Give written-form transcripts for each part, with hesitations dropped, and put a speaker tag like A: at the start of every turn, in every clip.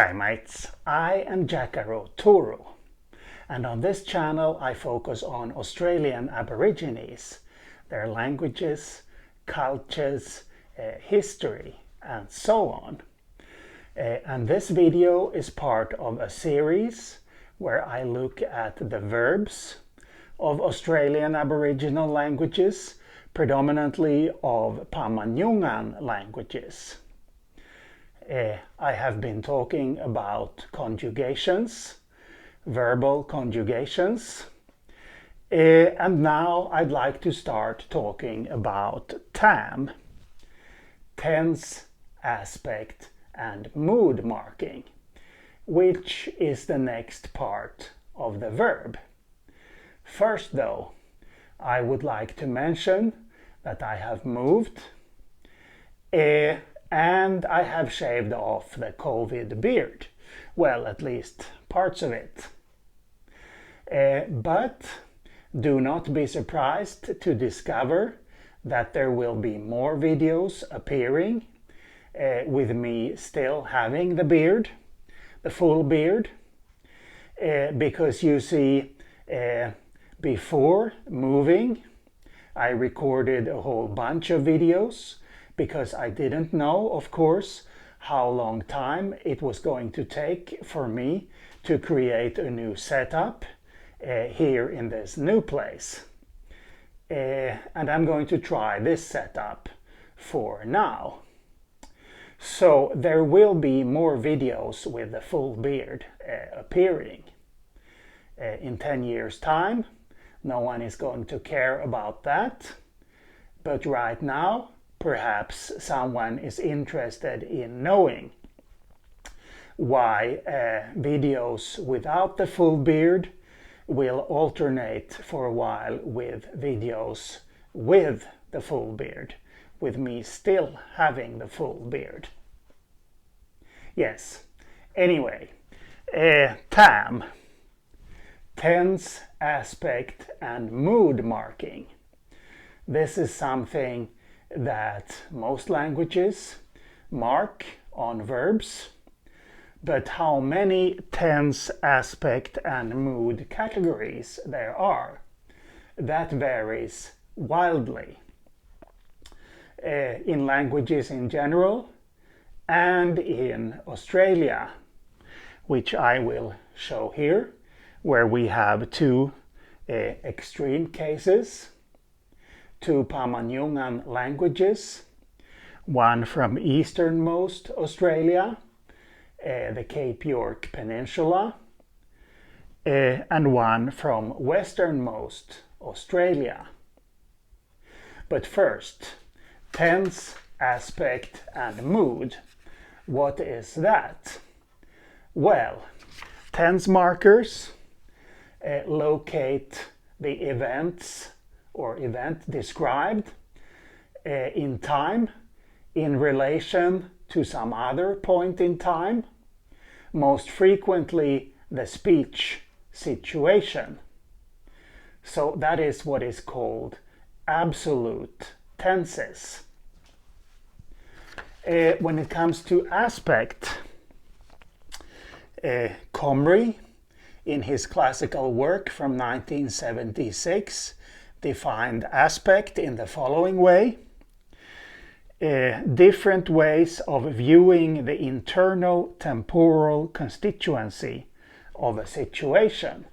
A: G'day mates, I am Jacaro Turu, and on this channel I focus on Australian Aborigines, their languages, cultures, history and so on. And this video is part of a series where I look at the verbs of Australian Aboriginal languages, predominantly of Pama-Nyungan languages. I have been talking about conjugations, verbal conjugations, and now I'd like to start talking about TAM, tense, aspect and mood marking, which is the next part of the verb. First though, I would like to mention that I have moved and I have shaved off the COVID beard. Well, at least parts of it. But do not be surprised to discover that there will be more videos appearing with me still having the beard, the full beard, because you see, before moving, I recorded a whole bunch of videos because I didn't know, of course, how long time it was going to take for me to create a new setup here in this new place. And I'm going to try this setup for now. So there will be more videos with the full beard appearing. In 10 years' time, no one is going to care about that. But right now, perhaps someone is interested in knowing why videos without the full beard will alternate for a while with videos with the full beard, with me still having the full beard. Yes, anyway, TAM, tense, aspect and mood marking. This is something that most languages mark on verbs, but how many tense, aspect and mood categories there are, that varies wildly in languages in general and in Australia, which I will show here, where we have two extreme cases. Two Pama-Nyungan languages, one from easternmost Australia, the Cape York Peninsula, and one from westernmost Australia. But first, tense, aspect and mood. What is that? Well, tense markers locate the events or event described in time in relation to some other point in time, most frequently the speech situation. So that is what is called absolute tenses. When it comes to aspect, Comrie, in his classical work from 1976, defined aspect in the following way: different ways of viewing the internal temporal constituency of a situation.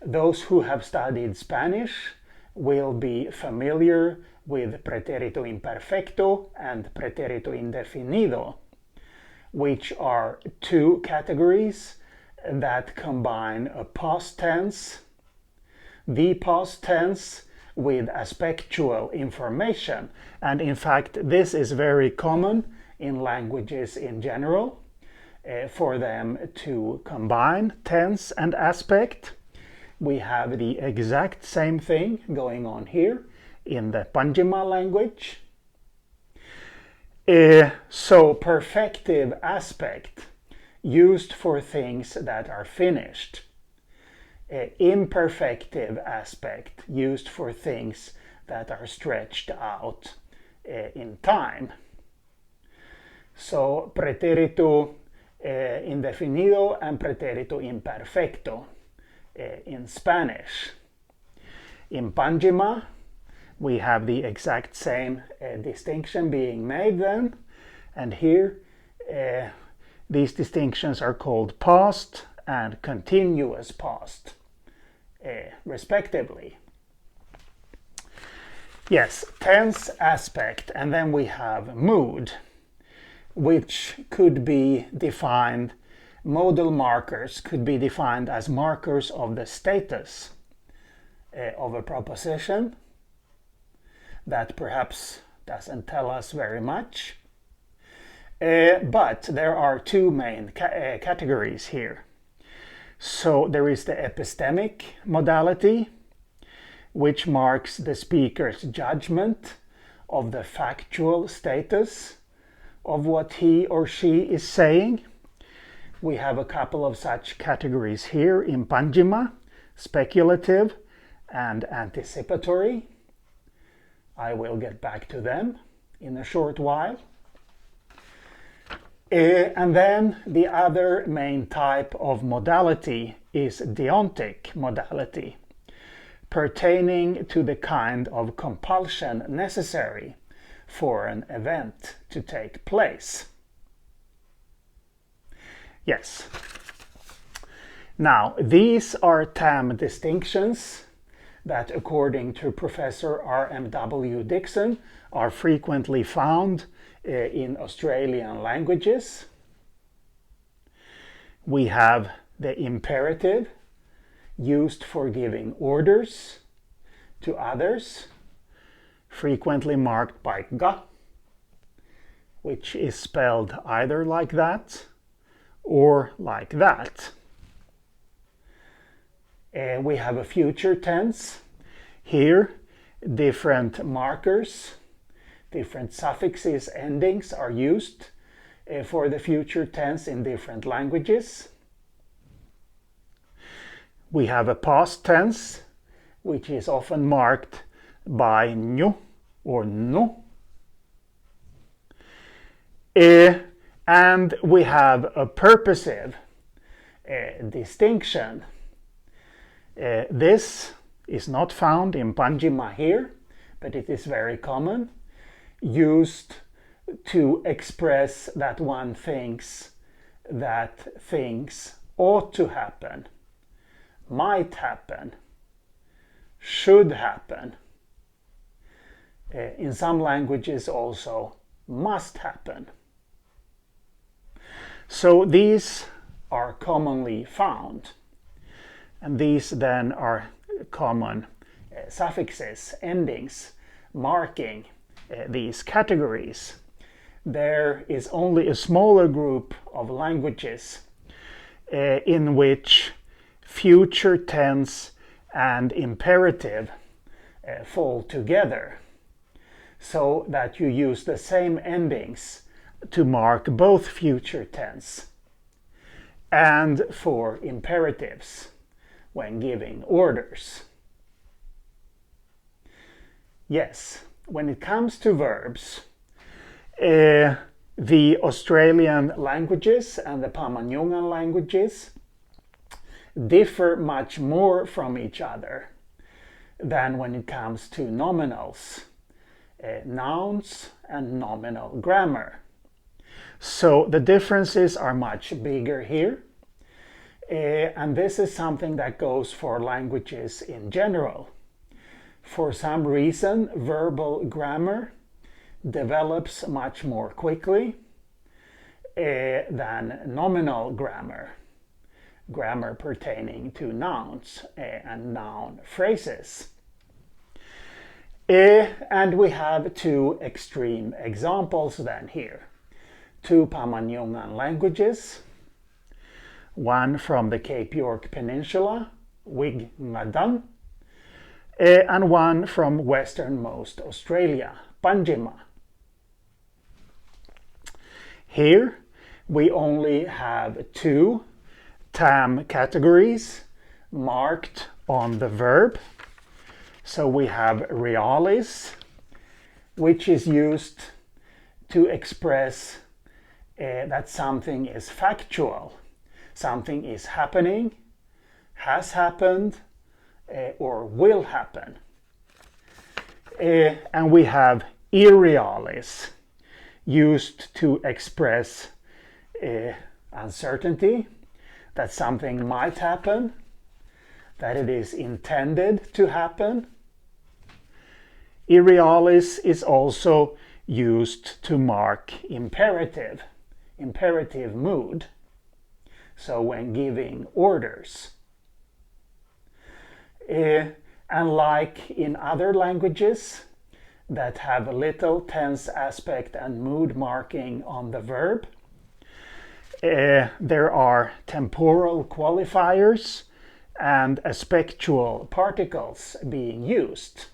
A: Those who have studied Spanish will be familiar with pretérito imperfecto and pretérito indefinido, which are two categories that combine a past tense, the past tense, with aspectual information. And in fact, this is very common in languages in general, for them to combine tense and aspect. We have the exact same thing going on here in the Panyjima language. So perfective aspect, used for things that are finished. Imperfective aspect, used for things that are stretched out in time. So pretérito indefinido and pretérito imperfecto in Spanish. In Panyjima, we have the exact same distinction being made then, and here these distinctions are called past and continuous past, respectively. Yes, tense aspect, and then we have mood, which could be defined, modal markers could be defined as markers of the status of a proposition. That perhaps doesn't tell us very much. But there are two main categories here. So there is the epistemic modality, which marks the speaker's judgment of the factual status of what he or she is saying. We have a couple of such categories here in Panyjima: speculative and anticipatory. I will get back to them in a short while. And then the other main type of modality is deontic modality, pertaining to the kind of compulsion necessary for an event to take place. Yes. Now, these are TAM-distinctions that, according to Professor R.M.W. Dixon, are frequently found in Australian languages. We have the imperative, used for giving orders to others, frequently marked by ga, which is spelled either like that or like that. We have a future tense. Here, different markers, different suffixes, endings are used for the future tense in different languages. We have a past tense, which is often marked by nyu or no. And we have a purposive distinction. This is not found in Panyjima here, but it is very common, used to express that one thinks that things ought to happen, might happen, should happen. In some languages also must happen. So these are commonly found, and these then are common suffixes, endings, marking these categories. There is only a smaller group of languages in which future tense and imperative fall together, so that you use the same endings to mark both future tense and for imperatives when giving orders. Yes, when it comes to verbs, the Australian languages and the Pama-Nyungan languages differ much more from each other than when it comes to nominals, nouns and nominal grammar. So the differences are much bigger here, and this is something that goes for languages in general. For some reason, verbal grammar develops much more quickly than nominal grammar, grammar pertaining to nouns and noun phrases. And we have two extreme examples then here. Two Pama-Nyungan languages, one from the Cape York Peninsula, Wik-Ngathan, and one from westernmost Australia, Panyjima. Here we only have two TAM categories marked on the verb. So we have realis, which is used to express that something is factual. Something is happening, has happened, or will happen. And we have irrealis, used to express uncertainty, that something might happen, that it is intended to happen. Irrealis is also used to mark imperative mood. So when giving orders. And like in other languages that have a little tense aspect and mood marking on the verb, there are temporal qualifiers and aspectual particles being used.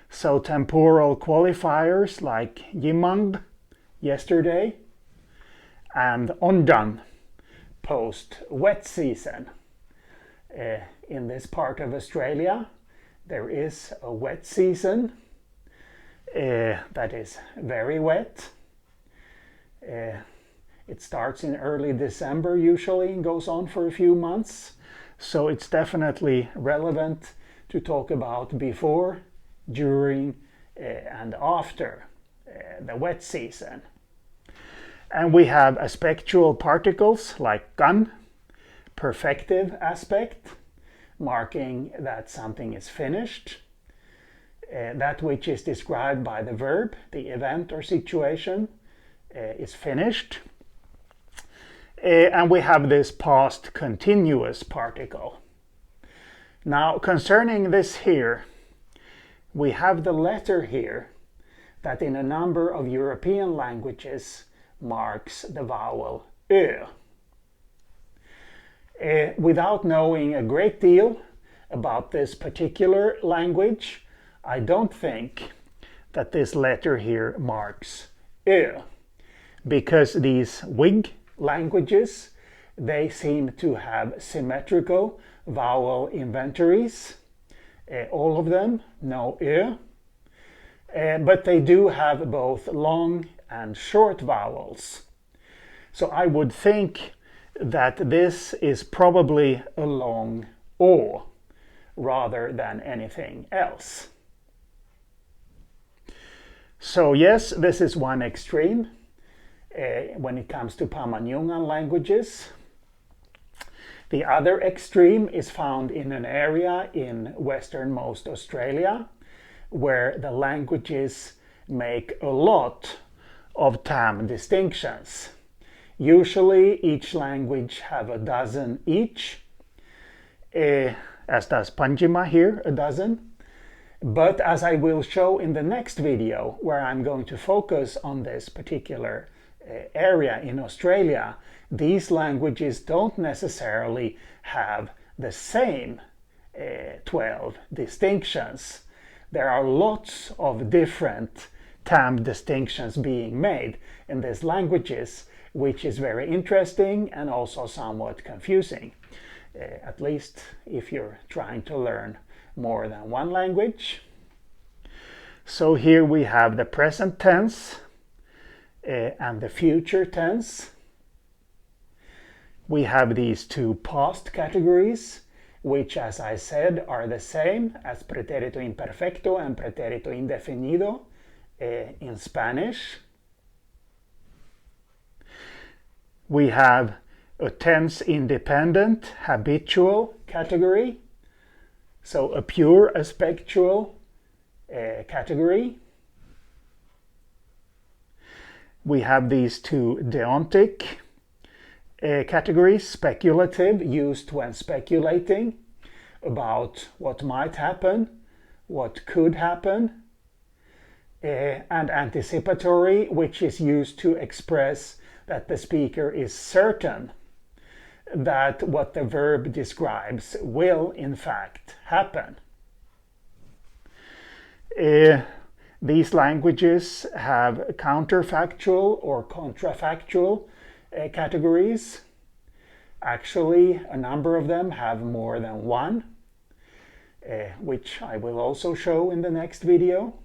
A: So temporal qualifiers like jimang, yesterday, and ondan, post wet season. In this part of Australia, there is a wet season that is very wet. It starts in early December usually and goes on for a few months. So it's definitely relevant to talk about before, during, and after the wet season. And we have aspectual particles like kan, perfective aspect, marking that something is finished. That which is described by the verb, the event or situation, is finished. And we have this past continuous particle. Now, concerning this here, we have the letter here that in a number of European languages marks the vowel ö. Without knowing a great deal about this particular language, I don't think that this letter here marks ö, because these Wik languages, they seem to have symmetrical vowel inventories, all of them, no ö, but they do have both long and short vowels. So I would think that this is probably a long O rather than anything else. So yes, this is one extreme when it comes to Pama-Nyungan languages. The other extreme is found in an area in westernmost Australia where the languages make a lot of TAM-distinctions. Usually each language have a dozen each, as does Panyjima here, a dozen. But as I will show in the next video, where I'm going to focus on this particular area in Australia, these languages don't necessarily have the same 12 distinctions. There are lots of different TAM distinctions being made in these languages, which is very interesting and also somewhat confusing, at least if you're trying to learn more than one language. So here we have the present tense and the future tense. We have these two past categories, which, as I said, are the same as pretérito imperfecto and pretérito indefinido in Spanish. We have a tense-independent habitual category, so a pure aspectual category. We have these two deontic categories, speculative, used when speculating about what might happen, what could happen, and anticipatory, which is used to express that the speaker is certain that what the verb describes will in fact happen. These languages have counterfactual or contrafactual categories. Actually, a number of them have more than one, which I will also show in the next video.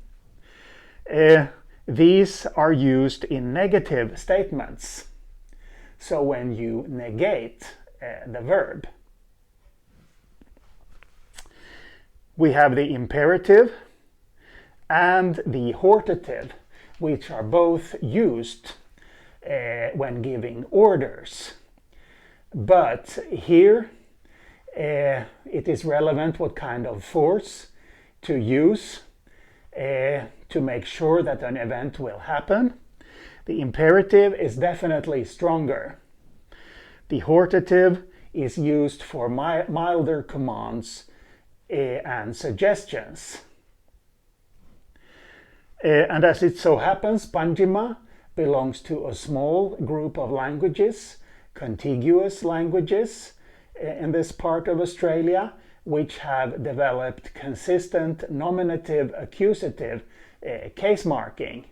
A: These are used in negative statements. So when you negate the verb. We have the imperative and the hortative, which are both used when giving orders. But here it is relevant what kind of force to use to make sure that an event will happen. The imperative is definitely stronger. The hortative is used for milder commands and suggestions. And as it so happens, Panyjima belongs to a small group of languages, contiguous languages in this part of Australia, which have developed consistent nominative accusative case marking,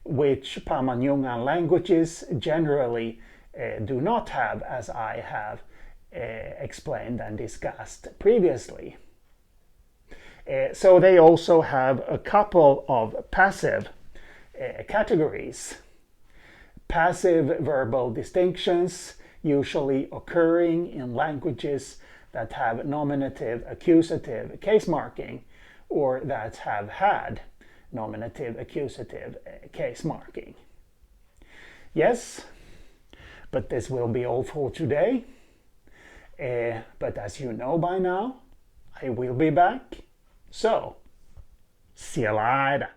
A: which Pama-Nyungan languages generally do not have, as I have explained and discussed previously. So they also have a couple of passive categories. Passive verbal distinctions, usually occurring in languages that have nominative accusative case marking or that have had nominative accusative case marking. Yes, but this will be all for today. But as you know by now, I will be back. So, see you later.